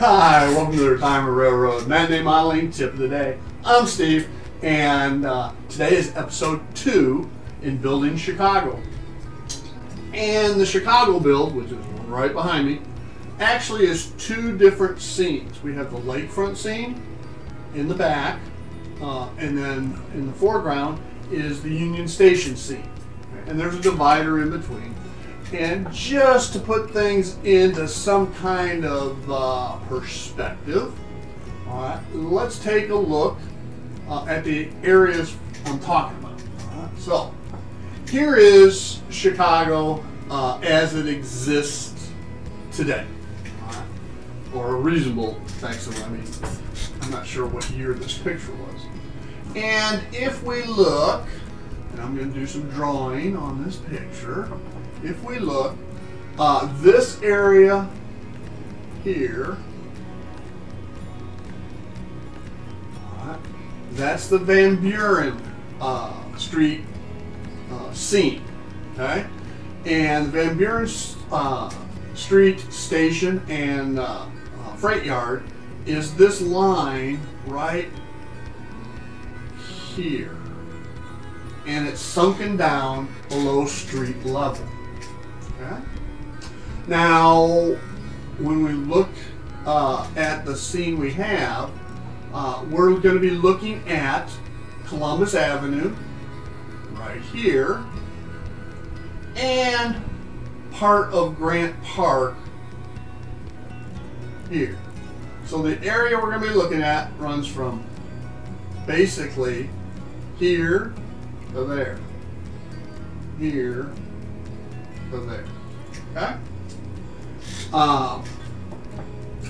Hi, welcome to the Retirement Railroad. Matinee Modeling Tip of the Day. I'm Steve, and today is episode 2 in building Chicago. And the Chicago build, which is right behind me, actually is 2 different scenes. We have the lakefront scene in the back, and then in the foreground is the Union Station scene. And there's a divider in between. And just to put things into some kind of perspective, all right, let's take a look at the areas I'm talking about. All right, so here is Chicago as it exists today, all right, or a reasonable facsimile. I mean, I'm not sure what year this picture was. And if we look, and I'm going to do some drawing on this picture. If we look, this area here, that's the Van Buren Street scene, okay? And the Van Buren Street Station and freight yard is this line right here. And it's sunken down below street level. Okay. Now, when we look at the scene we have, we're going to be looking at Columbus Avenue right here and part of Grant Park here. So the area we're going to be looking at runs from basically here to there, here to there. Okay?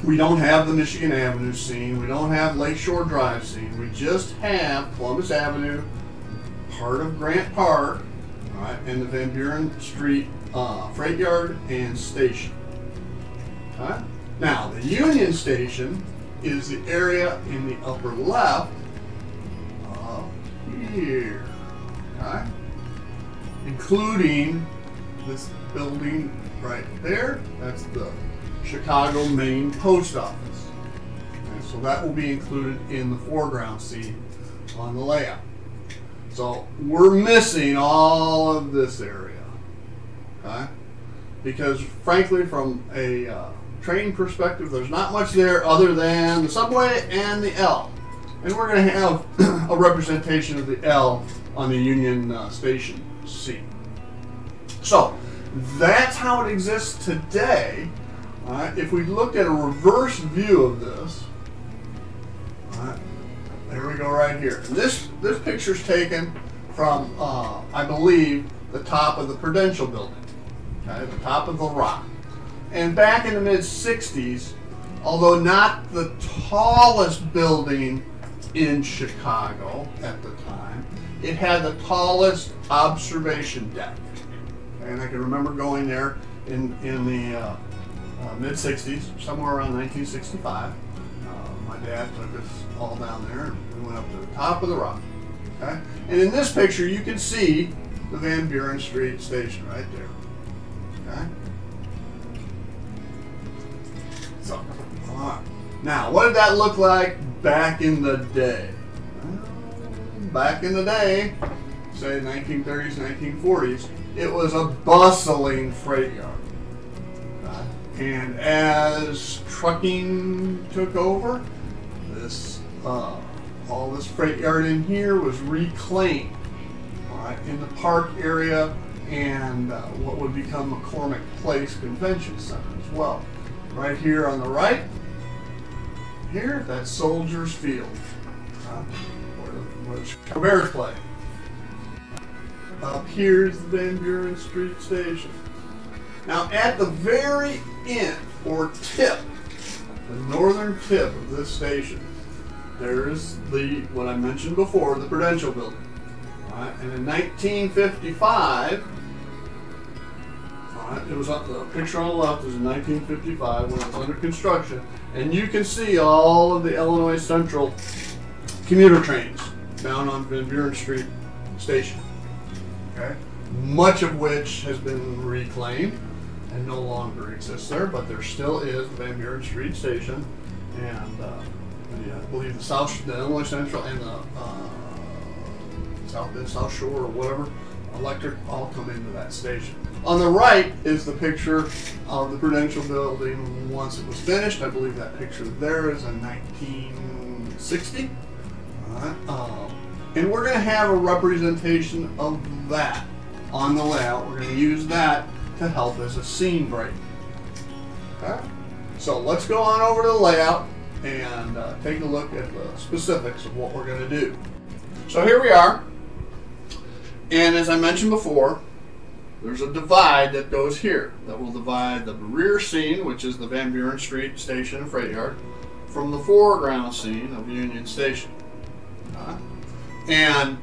We don't have the Michigan Avenue scene. We don't have Lakeshore Drive scene. We just have Columbus Avenue, part of Grant Park, all right, and the Van Buren Street freight yard and station. Okay? Now, the Union Station is the area in the upper left here. Okay? Including this building right there. That's the Chicago Main Post Office. Okay, so that will be included in the foreground scene on the layout. So we're missing all of this area. Okay? Because frankly, from a train perspective, there's not much there other than the subway and the L. And we're going to have a representation of the L on the Union Station scene. So that's how it exists today. All right, if we looked at a reverse view of this, all right, there we go right here. And this picture's taken from, I believe, the top of the Prudential building, okay, the top of the rock. And back in the mid-60s, although not the tallest building in Chicago at the time, it had the tallest observation deck. And I can remember going there in the mid-60s, somewhere around 1965. My dad took us all down there and we went up to the top of the rock. Okay? And in this picture you can see the Van Buren Street Station right there. Okay? So, all right. Now, what did that look like back in the day? Well, back in the day, say 1930s, 1940s, it was a bustling freight yard. And as trucking took over, this all this freight yard in here was reclaimed, all right, in the park area and what would become McCormick Place Convention Center as well. Right here on the right, here, that's Soldiers Field, where the Chicago Bears play. Up here's the Van Buren Street Station. Now, at the very end, or tip, the northern tip of this station, there's what I mentioned before, the Prudential building. All right, and in 1955, all right, it was up, the picture on the left is in 1955 when it was under construction, and you can see all of the Illinois Central commuter trains down on Van Buren Street Station. Okay, much of which has been reclaimed and no longer exists there, but there still is the Van Buren Street Station, and I believe the Illinois Central and the South Shore or whatever electric all come into that station. On the right is the picture of the Prudential building once it was finished. I believe that picture there is in 1960. And we're going to have a representation of that on the layout. We're going to use that to help as a scene break. Okay? So let's go on over to the layout and take a look at the specifics of what we're going to do. So here we are. And as I mentioned before, there's a divide that goes here that will divide the rear scene, which is the Van Buren Street Station and Freight Yard, from the foreground scene of Union Station. And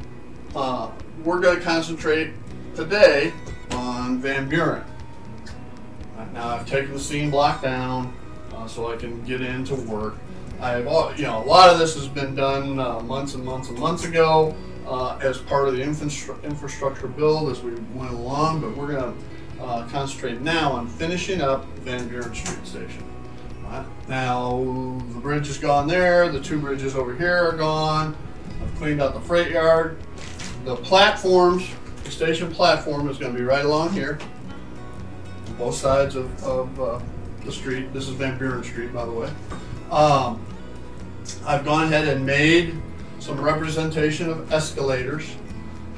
we're going to concentrate today on Van Buren. Now I've taken the scene block down so I can get into work. A lot of this has been done months and months and months ago as part of the infrastructure build as we went along, but we're going to concentrate now on finishing up Van Buren Street Station. Now the bridge is gone there, the two bridges over here are gone. I've cleaned out the freight yard. The platforms, the station platform is going to be right along here on both sides of the street. This is Van Buren Street, by the way. I've gone ahead and made some representation of escalators.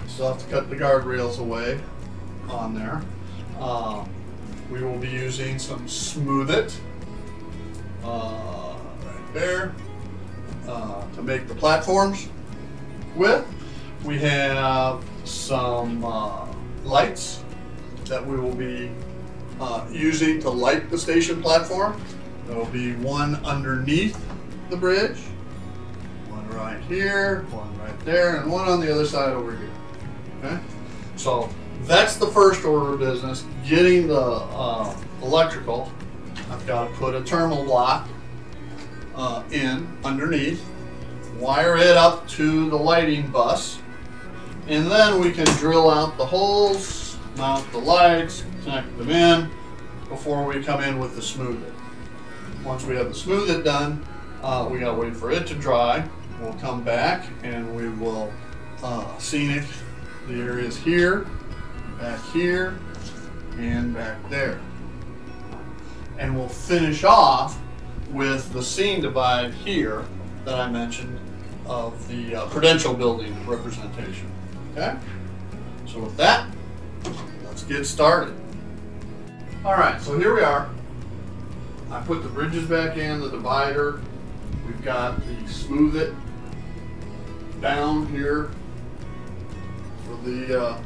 Still have to cut the guardrails away on there. We will be using some Smooth It right there to make the platforms with. We have some lights that we will be using to light the station platform. There will be one underneath the bridge, one right here, one right there, and one on the other side over here. Okay? So that's the first order of business, getting the electrical. I've got to put a terminal block in underneath, wire it up to the lighting bus, and then we can drill out the holes, mount the lights, connect them in before we come in with the Smooth It. Once we have the Smooth It done, we gotta wait for it to dry. We'll come back and we will scenic the areas here, and back there. And we'll finish off with the scene divide here that I mentioned of the Prudential building representation. Okay? So with that, let's get started. All right, so here we are. I put the bridges back in, the divider. We've got the Smooth It down here for the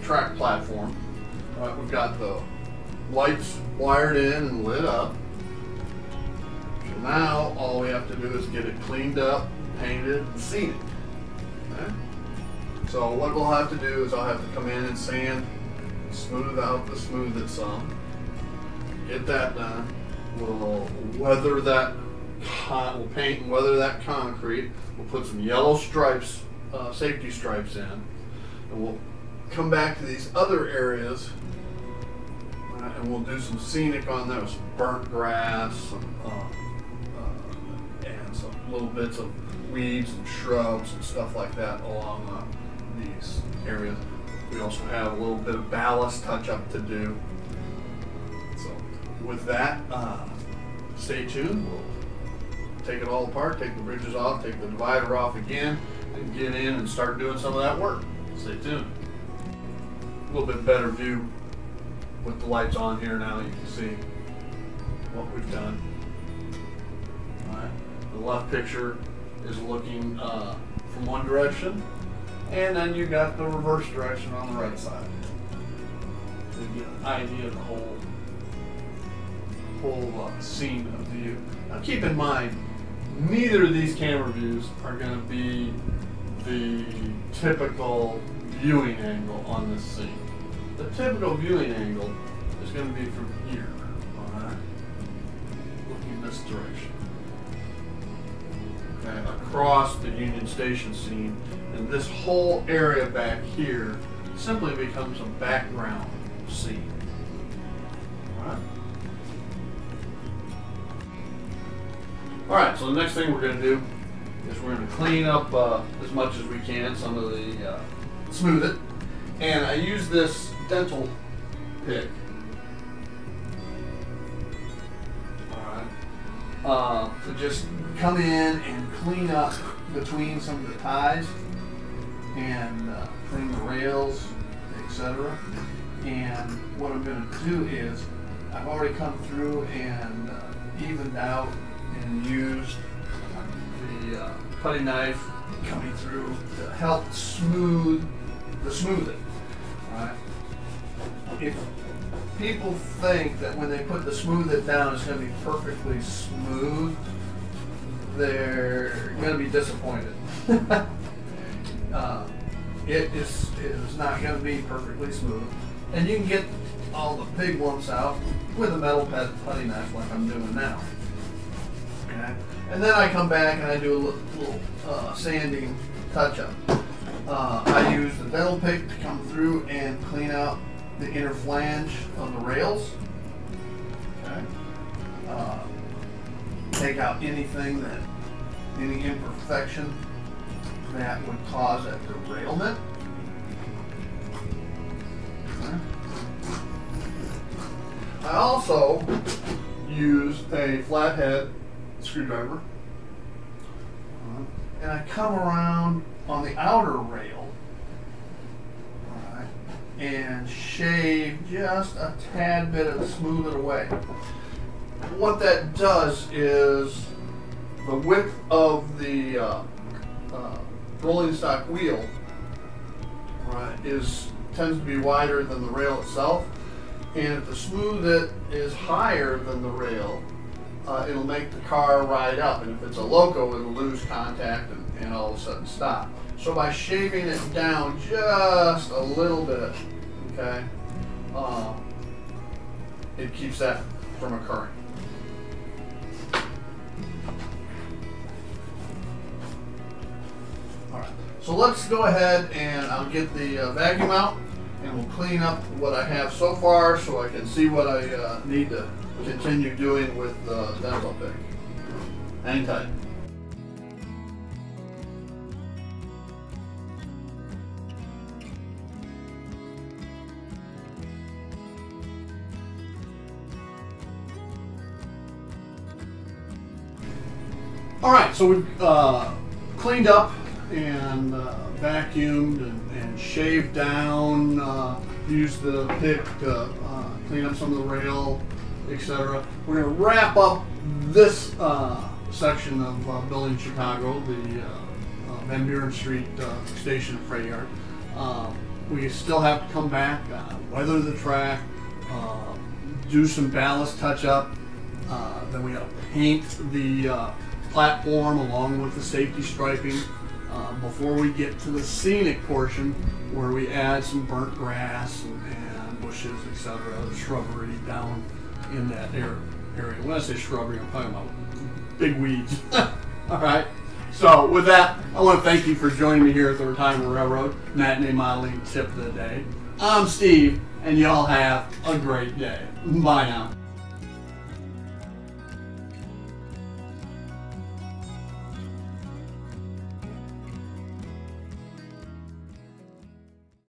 track platform. All right, we've got the lights wired in and lit up. So now all we have to do is get it cleaned up, painted, and seen it. Okay? So what we'll have to do is I'll have to come in and sand, smooth out the Smooth It some. Get that done. We'll weather that, we'll paint and weather that concrete. We'll put some yellow stripes, safety stripes in. And we'll come back to these other areas and we'll do some scenic on there, some burnt grass, and some little bits of weeds and shrubs and stuff like that along these areas. We also have a little bit of ballast touch-up to do. So with that, stay tuned. We'll take it all apart, take the bridges off, take the divider off again, and get in and start doing some of that work. Stay tuned. A little bit better view with the lights on here now. You can see what we've done. All right. The left picture is looking from one direction, and then you got the reverse direction on the right side. So you get an idea of the whole scene of view. Now keep in mind, neither of these camera views are going to be the typical viewing angle on this scene. The typical viewing angle is going to be from here, alright? Looking this direction. Okay, across the Union Station scene, and this whole area back here simply becomes a background scene. All right, so the next thing we're going to do is we're going to clean up as much as we can, some of the, smooth it. And I use this dental pick. All right. To just come in and clean up between some of the ties and clean the rails, etc. And what I'm going to do is I've already come through and evened out and used the putty knife coming through to help smooth it. Right? If people think that when they put the smooth it down it's going to be perfectly smooth, they're going to be disappointed. It is not going to be perfectly smooth, and you can get all the big lumps out with a metal putty knife like I'm doing now. Okay, and then I come back and I do a little sanding touch-up. I use the dental pick to come through and clean out the inner flange of the rails. Okay. Take out anything any imperfection that would cause a derailment. Okay. I also use a flathead screwdriver, and I come around on the outer rail, right, and shave just a tad bit of smooth it away. What that does is the width of the rolling stock wheel, right, tends to be wider than the rail itself, and if the smooth it is higher than the rail, it'll make the car ride up, and if it's a loco, it'll lose contact and all of a sudden stop. So by shaving it down just a little bit, okay, it keeps that from occurring. All right, so let's go ahead and I'll get the vacuum out, and we'll clean up what I have so far so I can see what I need to continue doing with the dental pick. Hang tight. All right, so we've cleaned up and vacuumed and shaved down, used the pick to clean up some of the rail, etc. We're going to wrap up this section of building Chicago, the Van Buren St Station and Freight Yard. We still have to come back, weather the track, do some ballast touch-up, then we got to paint the platform along with the safety striping before we get to the scenic portion where we add some burnt grass and bushes, etc., shrubbery down in that area. When I say shrubbery, I'm talking about big weeds. All right. So with that, I want to thank you for joining me here at the Retirement Railroad Matinee Modeling Tip of the Day. I'm Steve, and y'all have a great day. Bye now.